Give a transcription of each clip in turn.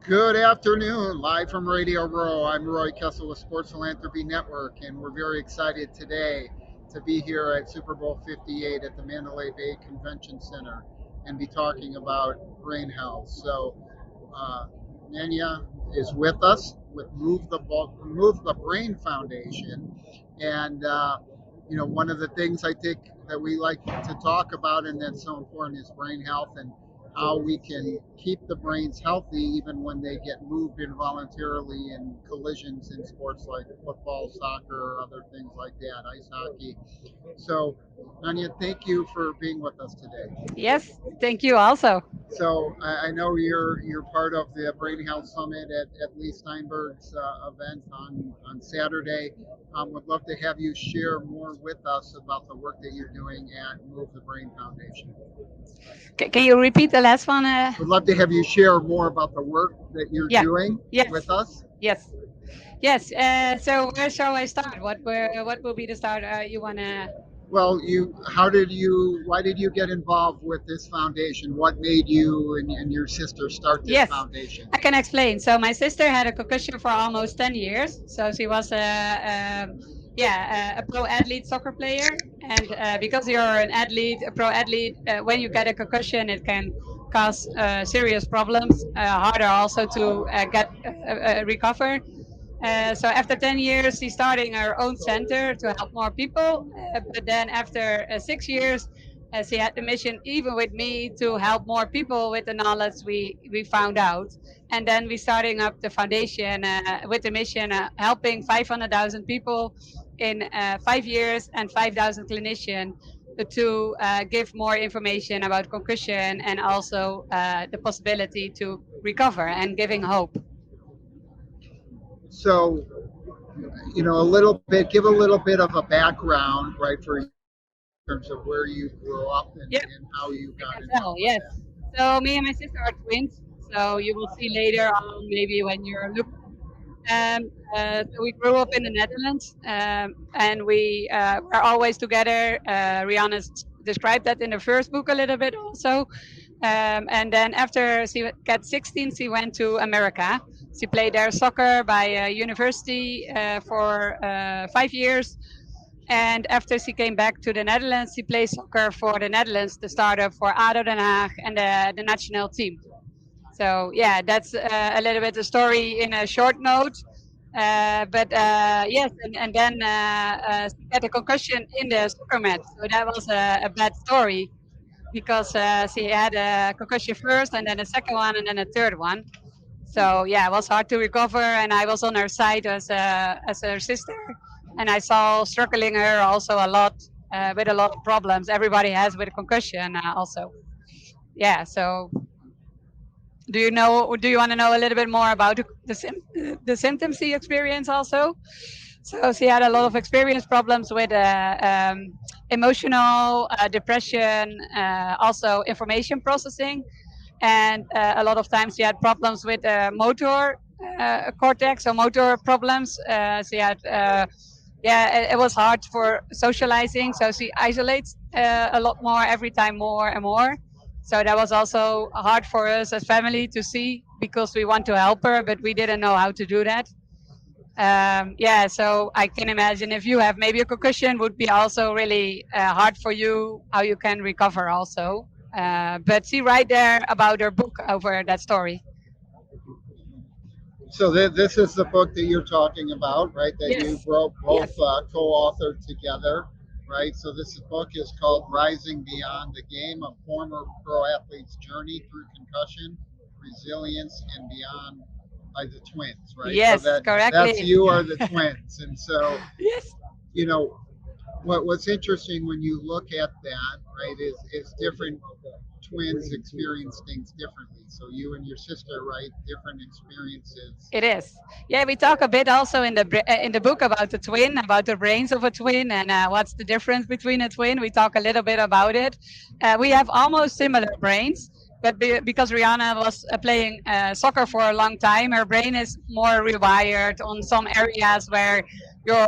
Good afternoon, live from Radio Row. I'm Roy Kessel with Sports Philanthropy Network, and we're very excited today to be here at Super Bowl 58 at the Mandalay Bay Convention Center and be talking about brain health. So, uh, Nanja is with us with Move the Brain Foundation, and one of the things I think that we like to talk about and that's so important is brain health and how we can keep the brains healthy even when they get moved involuntarily in collisions in sports like football, soccer, or other things like that, ice hockey. So, Anya, thank you for being with us today. Yes, thank you also. So I know you're part of the Brain Health Summit at Lee Steinberg's event on Saturday. Would love to have you share more with us about the work that you're doing at Move the Brain Foundation. Can you repeat the last one? Would love to have you share more about the work that you're Yeah. doing Yes. with us. Yes. Yes. So where shall I start? What will be the start? You wanna? Well, why did you get involved with this foundation? What made you and your sister start this Yes, foundation? I can explain. So my sister had a concussion for almost 10 years. So she was a pro athlete, soccer player, and because you're an athlete, a pro athlete, when you get a concussion, it can cause serious problems, harder also to get recover. So after 10 years, she's starting her own center to help more people. But then after 6 years, she had the mission, even with me, to help more people with the knowledge we found out. And then we starting up the foundation with the mission helping 500,000 people in 5 years and 5,000 clinicians to give more information about concussion and also the possibility to recover and giving hope. So, a little bit, give a little bit of a background, right, for you in terms of where you grew up Yeah, and how you I got can tell. involved with Yes. that. So me and my sister are twins. So you will see later on, maybe when you're look. Um, so we grew up in the Netherlands, and we were always together. Rihanna described that in the first book a little bit also. And then after she got 16, she went to America. She played there soccer by a university for 5 years. And after she came back to the Netherlands, she played soccer for the Netherlands, the starter for ADO Den Haag and the national team. So yeah, that's a little bit the story in a short note. But yes, and then she got a concussion in the soccer match. So that was a bad story because she had a concussion first, and then a second one, and then a third one. So yeah, it was hard to recover, and I was on her side as her sister, and I saw struggling her also a lot with a lot of problems. Everybody has with a concussion also. Yeah. So do you know? Do you want to know a little bit more about the symptoms she experienced also? So she had a lot of experience problems with emotional depression, also information processing, and a lot of times she had problems with motor cortex or motor problems. She had, it was hard for socializing, so she isolates a lot more every time, more and more. So that was also hard for us as family to see because we want to help her, but we didn't know how to do that. Yeah, so I can imagine if you have maybe a concussion, would be also really hard for you how you can recover also. But see right there about her book over that story. So this is the book that you're talking about, right? That you Yes, both yes, co-authored together, right? So this book is called "Rising Beyond the Game: A Former Pro Athlete's Journey Through Concussion, Resilience, and Beyond" by the twins, right? So yes, that's correctly. you are the twins, and so Yes, you know what's interesting when you look at that, right, is different twins experience things differently. So you and your sister, right, different experiences. it is. Yeah, we talk a bit also in the book about the twin, about the brains of a twin, and what's the difference between a twin. We talk a little bit about it. We have almost similar brains, but because Rihanna was playing soccer for a long time, her brain is more rewired on some areas where your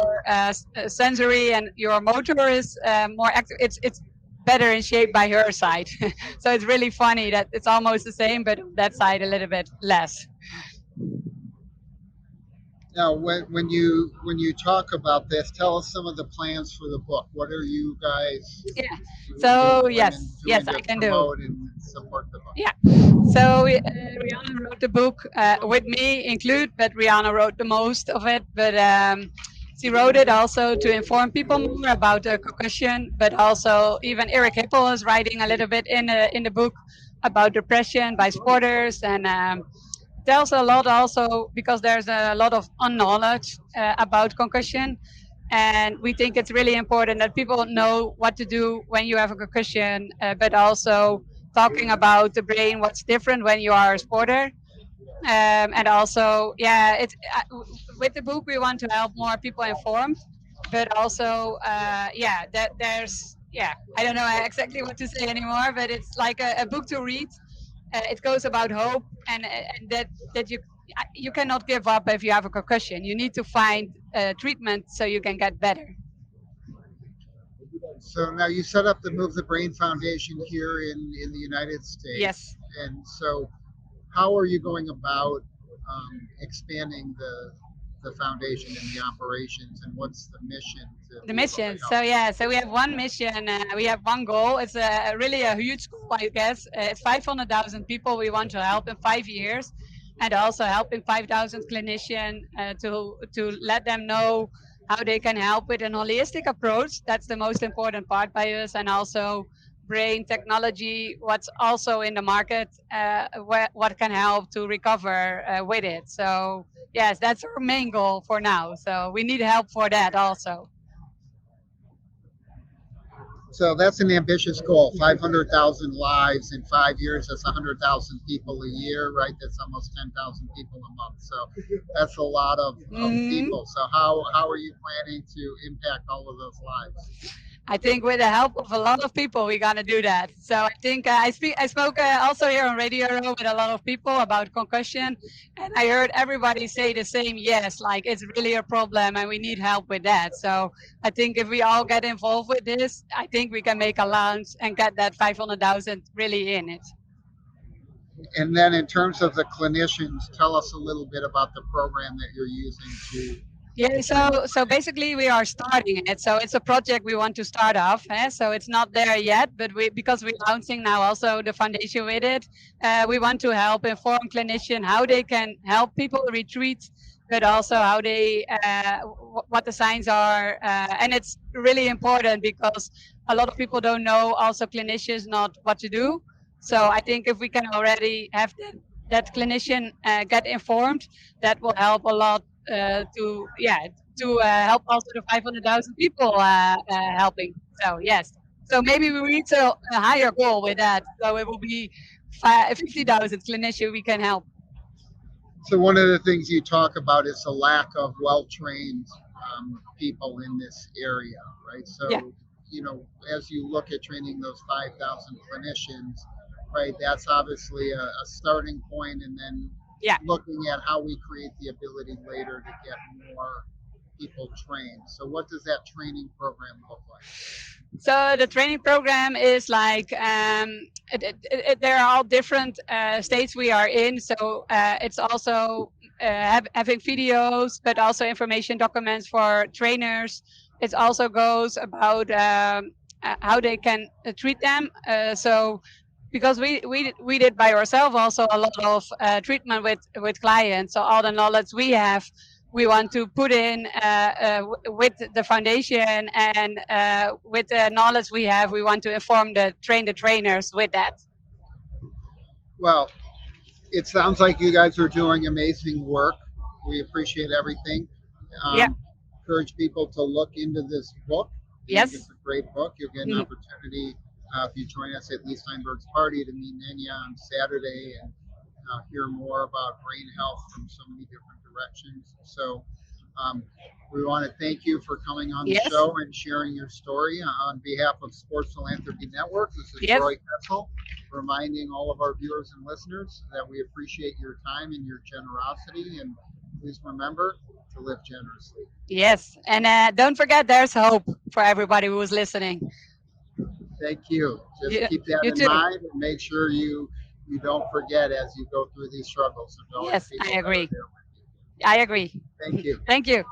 sensory and your motor is more active. It's better in shape by her side. So it's really funny that it's almost the same, but on that side a little bit less. Now, when you talk about this, tell us some of the plans for the book. What are you guys Yeah. doing So and yes, doing I to can do. promote and support the book? Yeah. So Rihanna wrote the book with me include, but Rihanna wrote the most of it. But she wrote it also to inform people more about the concussion, but also even Eric Hippel is writing a little bit in the book about depression by sporters, and tells a lot also because there's a lot of unknowledge about concussion, and we think it's really important that people know what to do when you have a concussion, but also talking about the brain, what's different when you are a sporter. And also, yeah, it's with the book we want to help more people informed, but also, yeah, that there's, yeah, I don't know exactly what to say anymore, but it's like a book to read. It goes about hope, and that you cannot give up if you have a concussion. You need to find treatment so you can get better. So now you set up the Move the Brain Foundation here in the United States, Yes. and so how are you going about expanding the foundation and the operations, and what's the mission to The be able to mission. help? So yeah, so we have one mission. We have one goal. It's really a huge goal, I guess. It's 500,000 people we want to help in 5 years, and also helping 5,000 clinicians to let them know how they can help with an holistic approach. That's the most important part by us, and also brain technology. What's also in the market, what can help to recover with it. So yes, that's our main goal for now. So we need help for that also. So that's an ambitious goal. 500,000 lives in 5 years. That's 100,000 people a year, right? That's almost 10,000 people a month. So that's a lot of Hmm. people. So how are you planning to impact all of those lives? I think with the help of a lot of people, we're gonna do that. So I think I spoke also here on Radio Row with a lot of people about concussion, and I heard everybody say the same. Yes, like it's really a problem, and we need help with that. So I think if we all get involved with this, I think we can make a launch and get that 500,000 really in it. And then in terms of the clinicians, tell us a little bit about the program that you're using Yeah, to train the so basically we are starting it. So it's a project we want to start off. So it's not there yet, but we because we're launching now also the foundation with it. We want to help inform clinician how they can help people retreat, but also how they what the signs are, and it's really important because a lot of people don't know. Also, clinicians not what to do. So I think if we can already have that clinician get informed, that will help a lot to yeah to help also the 500,000 people helping. So yes, so maybe we reach a higher goal with that. So it will be 50,000 clinicians we can help. So one of the things you talk about is the lack of well-trained people in this area, right? Yeah, So, as you look at training those 5,000 clinicians, right, that's obviously a starting point, and then yeah. looking at how we create the ability later to get more people trained. So what does that training program look like? So the training program is like there are all different states we are in. So it's also having videos, but also information documents for trainers. It also goes about how they can treat them. So because we did by ourselves also a lot of treatment with clients. So all the knowledge we have we want to put in with the foundation, and with the knowledge we have, we want to train the trainers with that. Well, it sounds like you guys are doing amazing work. We appreciate everything. Yeah. Encourage people to look into this book. I think it's Yes. a great book. You'll get an opportunity if you join us at Lee Steinberg's party to meet Nanja on Saturday and hear more about brain health from so many different directions. So um, we want to thank you for coming on the Yes. show and sharing your story on behalf of Sports Philanthropy Network. This is Yes. Roy Kessel, reminding all of our viewers and listeners that we appreciate your time and your generosity. And please remember to live generously. Yes. And don't forget, there's hope for everybody who is listening. Thank you. Just You, keep that you in too. mind and make sure you don't forget as you go through these struggles of knowing the Yes, I people that are agree. there with you. I agree. Thank you. Thank you.